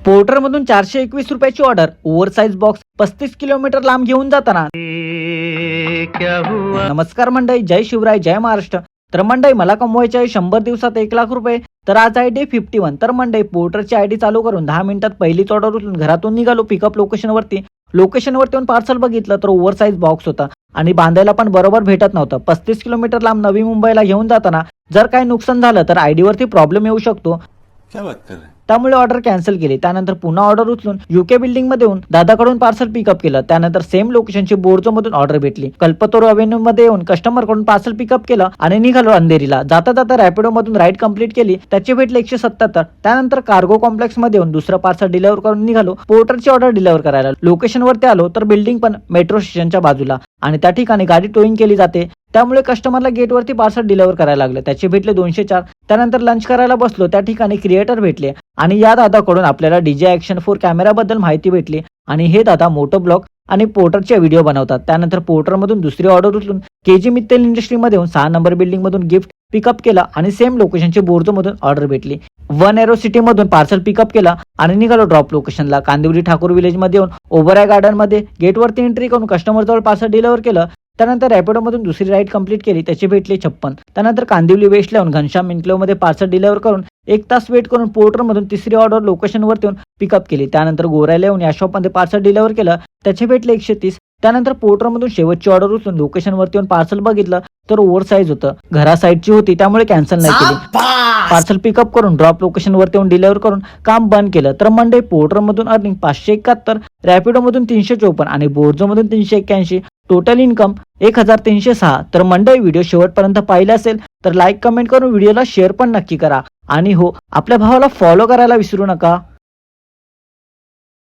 Porter मधून 421 रुपयाची order, oversize box 35 kilometre लांब घेऊन जाताना. नमस्कार मंडळी, जय शिवराय, जय महाराष्ट्र. तर मंडळी, मला कमवायचे आहे 100 दिवसात 1 लाख रुपये. तर आज आहे डे 51. तर मंडळी, पोर्टरची आयडी चालू करून 10 मिनिटात पहिलीच ऑर्डर उचलून घरातून निघालो पिकअप लोकेशनवरती येऊन पार्सल बघितलं तर ओव्हरसाइज बॉक्स होता आणि बांधायला पण बरोबर भेटत नव्हतं. 35 किलोमीटर लांब नवी मुंबईला घेऊन जाताना जर काही नुकसान झालं तर आयडी वरती प्रॉब्लेम येऊ शकतो. क्या बात कर रहे हैं? त्यामुळे ऑर्डर कॅन्सल केली. त्यानंतर पुन्हा ऑर्डर उचलून यूके बिल्डिंग मध्ये येऊन दादाकडून पार्सल पिकअप केलं. त्यानंतर सेम लोकेशनची बोर्जो मधून ऑर्डर भेटली. कल्पतरू अव्हेन्यू मध्ये येऊन कस्टमर कडून पार्सल पिकअप केलं आणि निघालो अंधेरीला. जाता जाता रॅपिडो मधून राईड कंप्लीट केली, त्याचे भेटले 177. त्यानंतर कार्गो कॉम्प्लेक्स मध्ये येऊन दुसरं पार्सल डिलिव्हर करून निघालो पोर्टरची ऑर्डर डिलिव्हर करायला. लोकेशन वरती आलो तर बिल्डिंग पण मेट्रो स्टेशनच्या बाजूला आणि त्या ठिकाणी गाडी टोईंग केली जाते. त्यामुळे कस्टमरला गेटवरती पार्सल डिलिव्हर करायला लागले. त्याचे भेटले 204. त्यानंतर लंच करायला बसलो, त्या ठिकाणी क्रिएटर भेटले आणि या दादाकडून आपल्याला डीजे ॲक्शन 4 कॅमेरा बद्दल माहिती भेटली आणि हे दादा मोटो ब्लॉग आणि पोर्टरचे व्हिडिओ बनवतात. त्यानंतर पोर्टर मधून दुसरी ऑर्डर उचलून केजी मित्तल इंडस्ट्री मध्ये येऊन 6 नंबर बिल्डिंग मधून गिफ्ट पिकअप केला आणि सेम लोकेशनची बोर्जो मधून ऑर्डर भेटली. 1 एरो सिटी मधून पार्सल पिकअप केला आणि निघालो ड्रॉप लोकेशनला. कांदिवली ठाकूर विलेज मध्ये येऊन ओबराय गार्डन मध्ये गेटवरती एंट्री करून कस्टमर जवळ पार्सल डिलिव्हर केलं. त्यानंतर रॅपिडो मधून दुसरी राईड कंप्लीट केली, त्याचे भेटले 56. त्यानंतर कांदिवली वेस्टला येऊन घनश्याम इन्क्लेव्ह मध्ये पार्सल डिलिव्हर करून 1 तास वेट करून पोर्टर मधून तिसरी ऑर्डर लोकेशनवरती येऊन पिकअप केली. त्यानंतर गोरायला येऊन या शॉप मध्ये पार्सल डिलिव्हर केलं, त्याचे भेटले 130. त्यानंतर पोर्टर मधून शेवटची ऑर्डर उचलून लोकेशनवरती येऊन पार्सल बघितलं तर ओव्हरसाइज होतं. घरा साईडची होती त्यामुळे कॅन्सल नाही केली. पार्सल पिकअप करून ड्रॉप लोकेशनवरती येऊन डिलिव्हर करून काम बंद केलं. तर मंडे पोर्टर मधून अर्निंग 571, रॅपिडो मधून 354 आणि बोर्जो मधून 381. Total income 1306. तर मंडळी, व्हिडिओ शेवटपर्यंत पाहिला असेल तर लाईक कमेंट करून व्हिडिओला शेअर पण नक्की करा आणि हो, आपल्या भावाला फॉलो करायला विसरू नका.